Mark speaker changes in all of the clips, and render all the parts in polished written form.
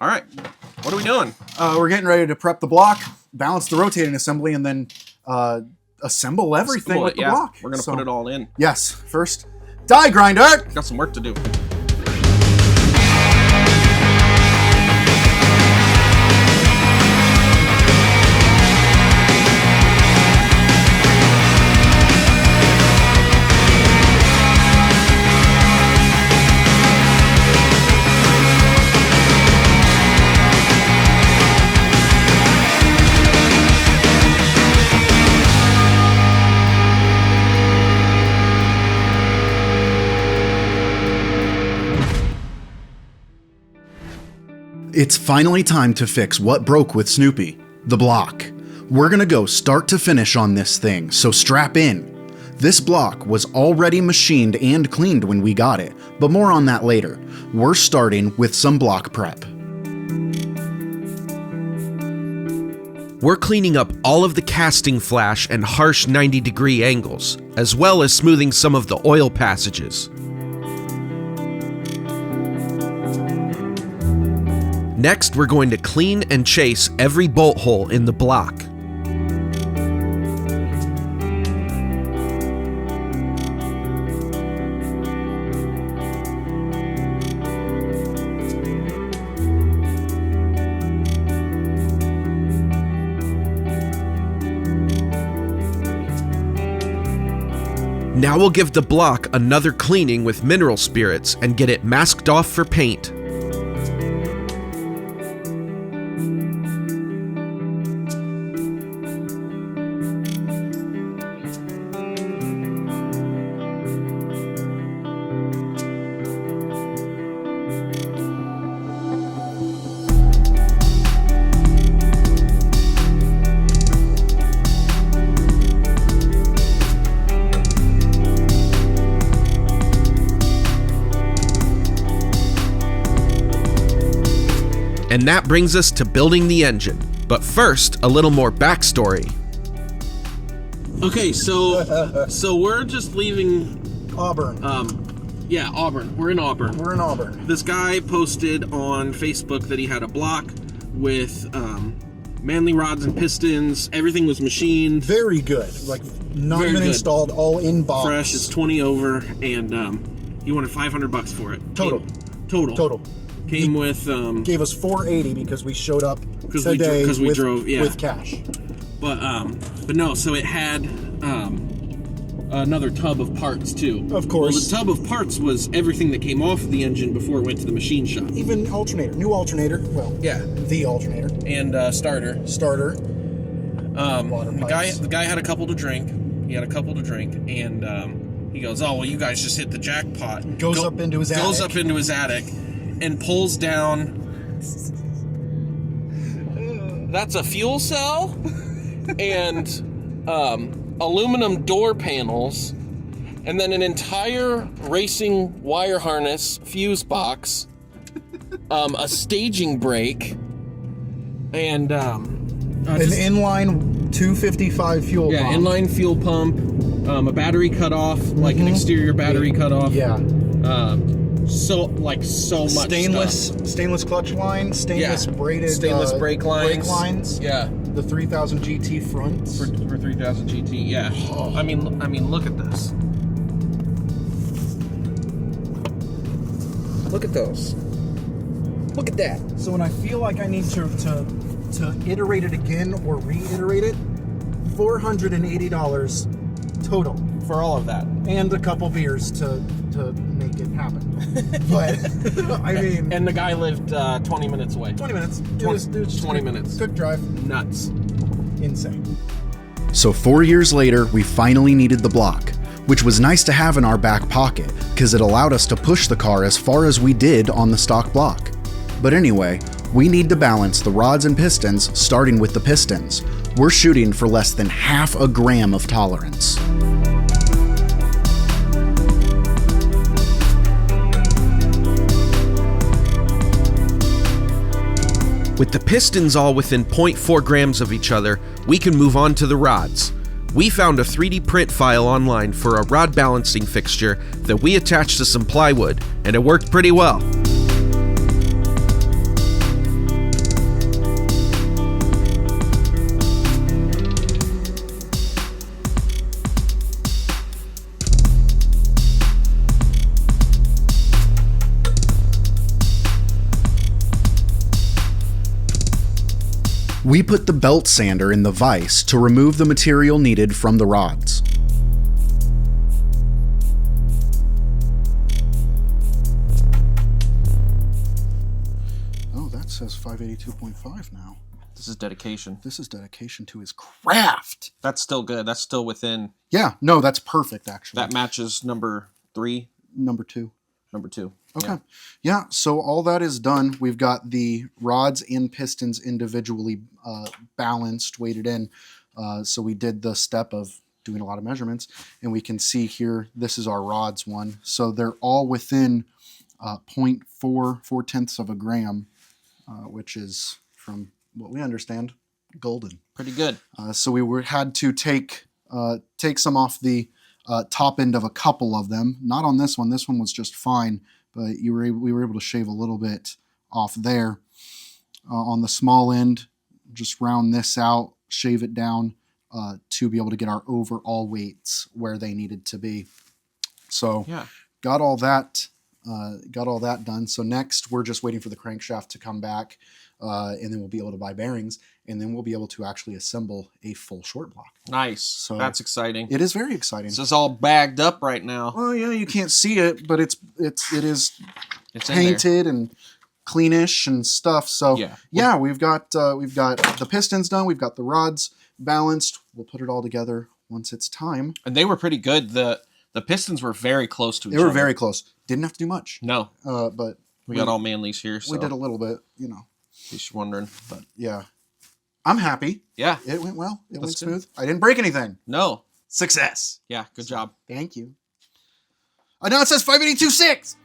Speaker 1: All right, what are we doing?
Speaker 2: We're getting ready to prep the block, balance the rotating assembly, and then assemble everything with the block.
Speaker 1: We're gonna put it all in.
Speaker 2: Yes, first, die grinder!
Speaker 1: Got some work to do.
Speaker 2: It's finally time to fix what broke with Snoopy, the block. We're gonna go start to finish on this thing, so strap in. This block was already machined and cleaned when we got it, but more on that later. We're starting with some block prep.
Speaker 3: We're cleaning up all of the casting flash and harsh 90-degree angles, as well as smoothing some of the oil passages. Next, we're going to clean and chase every bolt hole in the block. Now we'll give the block another cleaning with mineral spirits and get it masked off for paint. And that brings us to building the engine. But first, a little more backstory.
Speaker 1: Okay, so we're just leaving
Speaker 2: Auburn.
Speaker 1: Yeah, Auburn. We're in Auburn.
Speaker 2: We're in Auburn.
Speaker 1: This guy posted on Facebook that he had a block with manly rods and pistons. Everything was machined.
Speaker 2: Very good. Like, not even installed, all in box.
Speaker 1: Fresh. It's 20 over, and he wanted $500 for it. Total. Came with
Speaker 2: gave us $480 because we showed up today
Speaker 1: because we drove
Speaker 2: with cash.
Speaker 1: But no, so it had another tub of parts too.
Speaker 2: Of course.
Speaker 1: Well, the tub of parts was everything that came off the engine before it went to the machine shop.
Speaker 2: Even new alternator. Well,
Speaker 1: yeah,
Speaker 2: the alternator
Speaker 1: and starter. The guy had a couple to drink. He had a couple to drink, and he goes, "Oh well, you guys just hit the jackpot."
Speaker 2: Goes up into his
Speaker 1: attic. And pulls down. That's a fuel cell and aluminum door panels, and then an entire racing wire harness fuse box, a staging brake, and an
Speaker 2: inline 255 fuel pump.
Speaker 1: Yeah, inline fuel pump, a battery cutoff, like an exterior battery cutoff.
Speaker 2: Yeah.
Speaker 1: So much
Speaker 2: stainless clutch line, stainless brake lines.
Speaker 1: Yeah,
Speaker 2: the 3000 GT front
Speaker 1: for 3000 GT. Yeah. I mean, look at this. Look at those. Look at that.
Speaker 2: So when I feel like I need to iterate it again or reiterate it, $480 total
Speaker 1: for all of that,
Speaker 2: and a couple beers to make it happen. But I mean,
Speaker 1: and the guy lived 20 minutes away.
Speaker 2: 20 minutes.
Speaker 1: 20 minutes.
Speaker 2: Quick drive.
Speaker 1: Nuts.
Speaker 2: Insane. So 4 years later, we finally needed the block, which was nice to have in our back pocket because it allowed us to push the car as far as we did on the stock block. But anyway, we need to balance the rods and pistons, starting with the pistons. We're shooting for less than half a gram of tolerance.
Speaker 3: With the pistons all within 0.4 grams of each other, we can move on to the rods. We found a 3D print file online for a rod balancing fixture that we attached to some plywood, and it worked pretty well.
Speaker 2: We put the belt sander in the vise to remove the material needed from the rods. Oh, that says 582.5 now.
Speaker 1: This is dedication.
Speaker 2: This is dedication to his craft.
Speaker 1: That's still good. That's still within.
Speaker 2: Yeah, no, that's perfect, actually.
Speaker 1: That matches number 3.
Speaker 2: Number 2.
Speaker 1: Number 2.
Speaker 2: Okay. Yeah, so all that is done. We've got the rods and pistons individually balanced, weighted in. So we did the step of doing a lot of measurements. And we can see here, this is our rods one. So they're all within 0.4 of a gram, which is, from what we understand, golden.
Speaker 1: Pretty good.
Speaker 2: So we had to take some off the top end of a couple of them. Not on this one. This one was just fine, but we were able to shave a little bit off there. On the small end, just round this out, shave it down to be able to get our overall weights where they needed to be. So got all that done. So next we're just waiting for the crankshaft to come back, and then we'll be able to buy bearings, and then we'll be able to actually assemble a full short block.
Speaker 1: Nice.
Speaker 2: So
Speaker 1: that's exciting.
Speaker 2: It is very exciting.
Speaker 1: This is all bagged up right now.
Speaker 2: Well, yeah, you can't see it, but it is
Speaker 1: It's
Speaker 2: painted and cleanish and stuff. So yeah, we've got the pistons done. We've got the rods balanced. We'll put it all together once it's time.
Speaker 1: And they were pretty good. The pistons were very close to each other.
Speaker 2: They were very close. Didn't have to do much.
Speaker 1: No.
Speaker 2: But
Speaker 1: we got all Manleys here. So.
Speaker 2: We did a little bit, you know.
Speaker 1: In case you're wondering. But
Speaker 2: yeah. I'm happy.
Speaker 1: Yeah.
Speaker 2: It went well. It went smooth.
Speaker 1: Good.
Speaker 2: I didn't break anything.
Speaker 1: No.
Speaker 2: Success.
Speaker 1: Yeah, good job.
Speaker 2: Thank you. Now it says 582.6.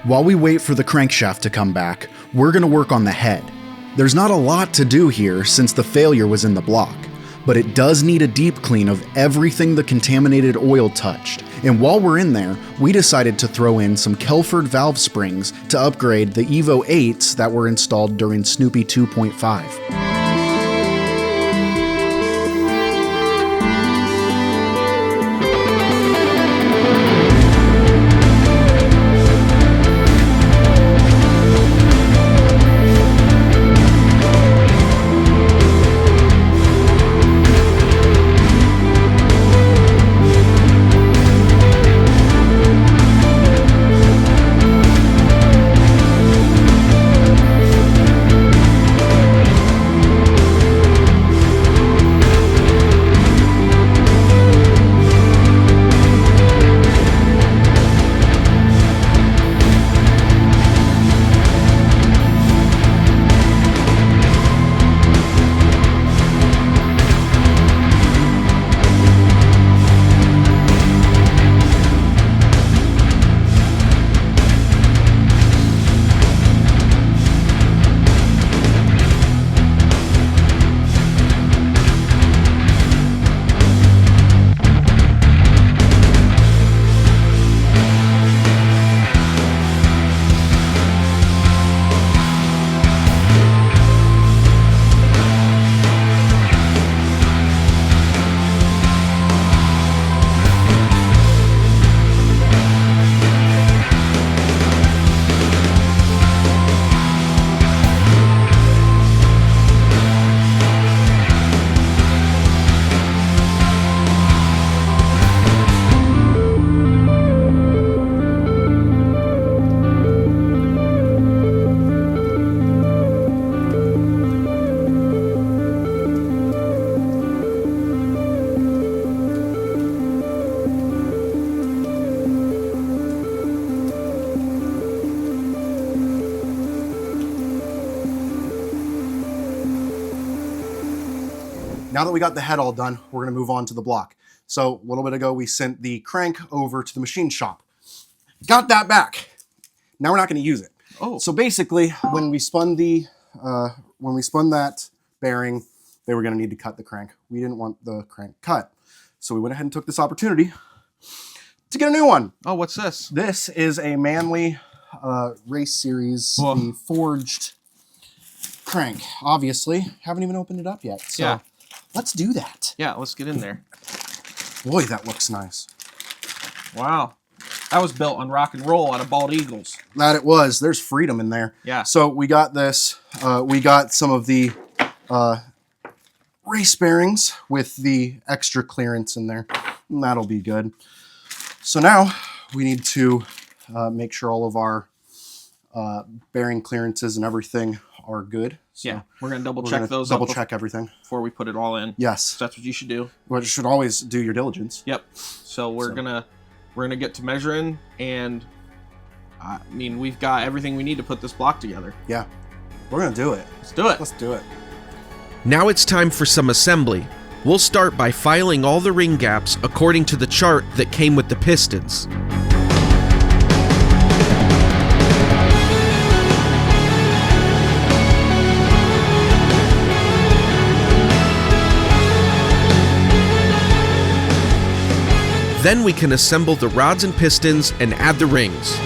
Speaker 2: While we wait for the crankshaft to come back, we're going to work on the head. There's not a lot to do here since the failure was in the block, but it does need a deep clean of everything the contaminated oil touched. And while we're in there, we decided to throw in some Kelford valve springs to upgrade the Evo 8s that were installed during Snoopy 2.5. Now that we got the head all done, we're going to move on to the block. So a little bit ago, we sent the crank over to the machine shop. Got that back. Now we're not going to use it.
Speaker 1: Oh.
Speaker 2: So basically, when we spun that bearing, they were going to need to cut the crank. We didn't want the crank cut. So we went ahead and took this opportunity to get a new one.
Speaker 1: Oh, what's this?
Speaker 2: This is a Manly race series, the forged crank. Obviously, haven't even opened it up yet. So
Speaker 1: yeah.
Speaker 2: Let's do that.
Speaker 1: Yeah, let's get in there.
Speaker 2: Boy, that looks nice.
Speaker 1: Wow. That was built on rock and roll out of bald eagles.
Speaker 2: That it was. There's freedom in there.
Speaker 1: Yeah.
Speaker 2: So we got this. We got some of the race bearings with the extra clearance in there. And that'll be good. So now we need to make sure all of our bearing clearances and everything are good. So
Speaker 1: Yeah, we're gonna double
Speaker 2: we're
Speaker 1: check
Speaker 2: gonna
Speaker 1: those.
Speaker 2: double check everything
Speaker 1: before we put it all in.
Speaker 2: Yes,
Speaker 1: So that's what you should do.
Speaker 2: well, you should always do your diligence.
Speaker 1: Yep. So we're gonna get to measuring, and I mean we've got everything we need to put this block together.
Speaker 2: Yeah, we're gonna do it.
Speaker 1: Let's do it.
Speaker 2: Let's do it.
Speaker 3: Now it's time for some assembly. We'll start by filing all the ring gaps according to the chart that came with the pistons. Then we can assemble the rods and pistons and add the rings.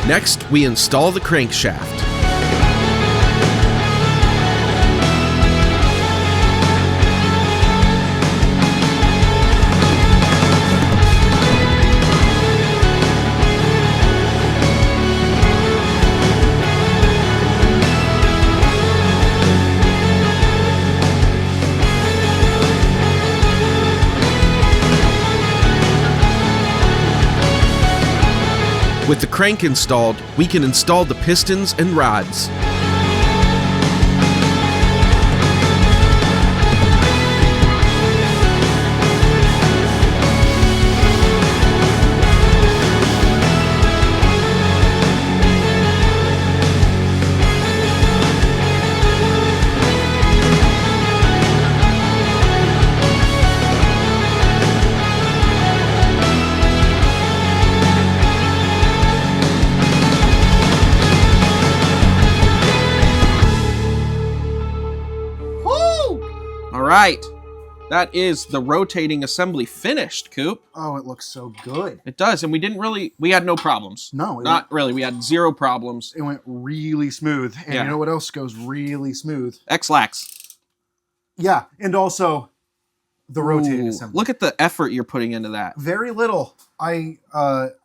Speaker 3: Next, we install the crankshaft. With the crank installed, we can install the pistons and rods.
Speaker 1: Right. That is the rotating assembly finished, Coop.
Speaker 2: Oh, it looks so good.
Speaker 1: It does, and we had no problems.
Speaker 2: No.
Speaker 1: Not really. We had zero problems.
Speaker 2: It went really smooth. And
Speaker 1: Yeah.
Speaker 2: you know what else goes really smooth?
Speaker 1: X-Lax.
Speaker 2: Yeah, and also the rotating assembly.
Speaker 1: Look at the effort you're putting into that.
Speaker 2: Very little. I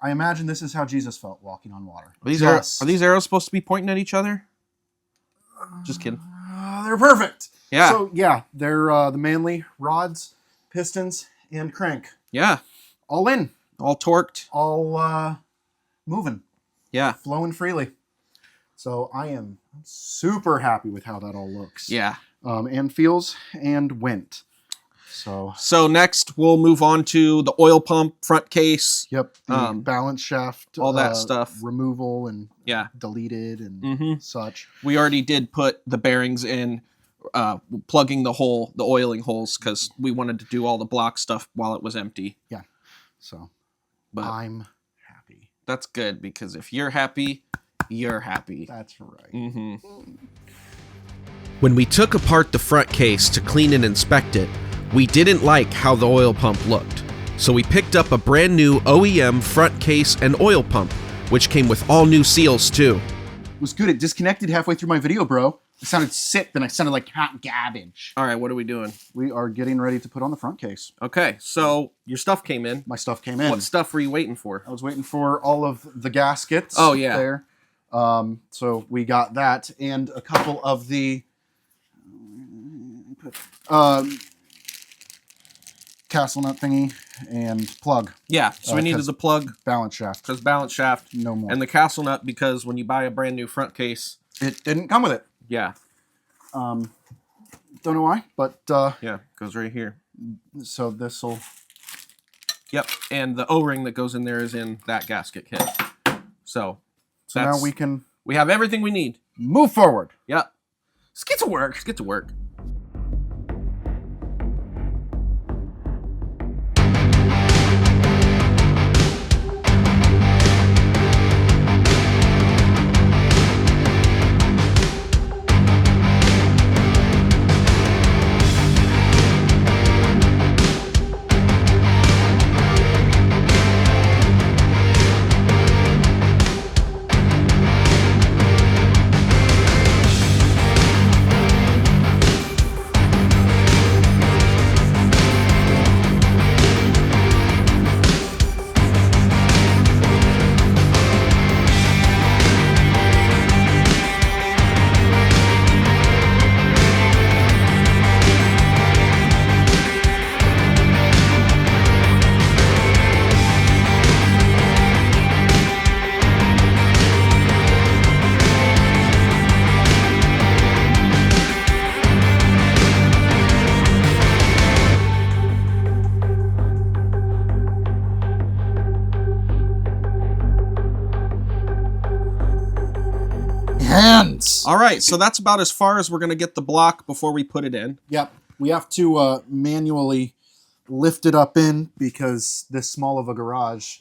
Speaker 2: imagine this is how Jesus felt walking on water.
Speaker 1: Are these arrows supposed to be pointing at each other? Just kidding.
Speaker 2: They're perfect.
Speaker 1: Yeah.
Speaker 2: So, yeah, they're the Manly rods, pistons, and crank.
Speaker 1: Yeah.
Speaker 2: All in.
Speaker 1: All torqued.
Speaker 2: All moving.
Speaker 1: Yeah.
Speaker 2: Flowing freely. So I am super happy with how that all looks.
Speaker 1: Yeah.
Speaker 2: And feels and went.
Speaker 1: So next we'll move on to the oil pump, front case.
Speaker 2: Yep. The balance shaft.
Speaker 1: All that stuff.
Speaker 2: Removal and
Speaker 1: yeah,
Speaker 2: deleted and such.
Speaker 1: We already did put the bearings in, plugging the oiling holes, because we wanted to do all the block stuff while it was empty.
Speaker 2: Yeah. So
Speaker 1: but
Speaker 2: I'm happy.
Speaker 1: That's good, because if you're happy, you're happy.
Speaker 2: That's right.
Speaker 1: Mm-hmm.
Speaker 3: When we took apart the front case to clean and inspect it, we didn't like how the oil pump looked. So we picked up a brand new OEM front case and oil pump, which came with all new seals too.
Speaker 2: It was good. It disconnected halfway through my video, bro. It sounded sick, then I sounded like hot garbage.
Speaker 1: All right, what are we doing?
Speaker 2: We are getting ready to put on the front case.
Speaker 1: Okay, so your stuff came in.
Speaker 2: My stuff came in.
Speaker 1: What stuff were you waiting for?
Speaker 2: I was waiting for all of the gaskets.
Speaker 1: Oh, yeah.
Speaker 2: There. So we got that and a couple of the castle nut thingy and plug.
Speaker 1: Yeah, so we needed the plug.
Speaker 2: Balance shaft.
Speaker 1: Because balance shaft.
Speaker 2: No more.
Speaker 1: And the castle nut, because when you buy a brand new front case,
Speaker 2: it didn't come with it.
Speaker 1: Yeah.
Speaker 2: Don't know why, but
Speaker 1: yeah, goes right here.
Speaker 2: So this'll.
Speaker 1: Yep, and the O-ring that goes in there is in that gasket kit. So
Speaker 2: now we
Speaker 1: have everything we need.
Speaker 2: Move forward.
Speaker 1: Yep. Let's get to work. Let's get to work. All right, so that's about as far as we're going to get the block before we put it in.
Speaker 2: Yep. We have to manually lift it up in because this small of a garage,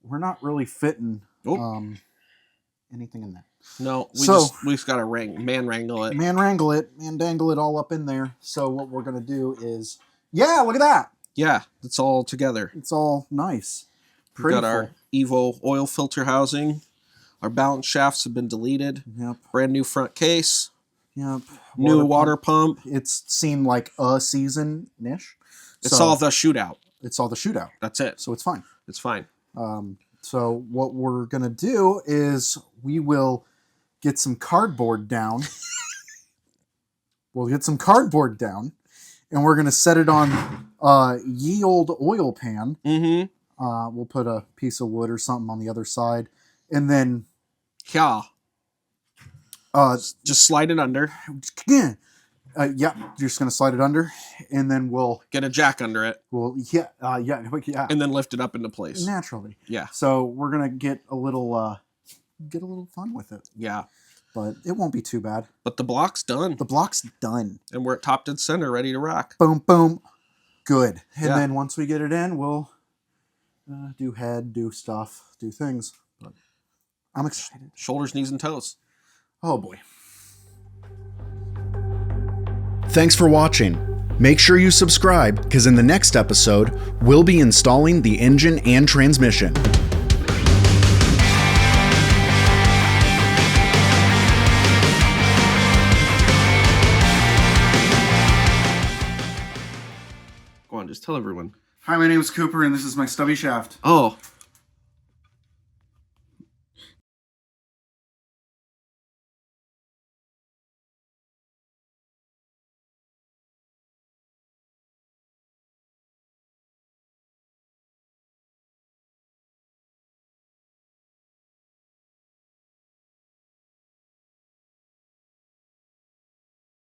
Speaker 2: we're not really fitting anything in there.
Speaker 1: No, we just got to man wrangle it.
Speaker 2: Man wrangle it, man dangle it all up in there. So what we're going to do is, yeah, look at that.
Speaker 1: Yeah, it's all together.
Speaker 2: It's all nice.
Speaker 1: We've got our Evo oil filter housing. Our balance shafts have been deleted.
Speaker 2: Yep.
Speaker 1: Brand new front case.
Speaker 2: Yep.
Speaker 1: New water pump.
Speaker 2: It's seemed like a season-ish.
Speaker 1: It's all the shootout.
Speaker 2: It's all the shootout.
Speaker 1: That's it.
Speaker 2: So it's fine.
Speaker 1: It's fine.
Speaker 2: So what we're going to do is we will get some cardboard down. We'll get some cardboard down, and we're going to set it on ye old oil pan.
Speaker 1: Mm-hmm.
Speaker 2: We'll put a piece of wood or something on the other side, and then
Speaker 1: just slide it under.
Speaker 2: Yeah, you're just going to slide it under, and then we'll
Speaker 1: get a jack under it.
Speaker 2: Yeah,
Speaker 1: and then lift it up into place
Speaker 2: naturally.
Speaker 1: Yeah.
Speaker 2: So we're going to get a little fun with it.
Speaker 1: Yeah.
Speaker 2: But it won't be too bad.
Speaker 1: But the block's done.
Speaker 2: The block's done.
Speaker 1: And we're at top dead center, ready to rock.
Speaker 2: Boom, boom. Good. And then once we get it in, we'll do head, do stuff, do things. But I'm excited.
Speaker 1: Shoulders, knees, and toes.
Speaker 2: Oh, boy.
Speaker 4: Thanks for watching. Make sure you subscribe, because in the next episode, we'll be installing the engine and transmission.
Speaker 1: Go on, just tell everyone.
Speaker 2: Hi, my name is Cooper, and this is my stubby shaft.
Speaker 1: Oh,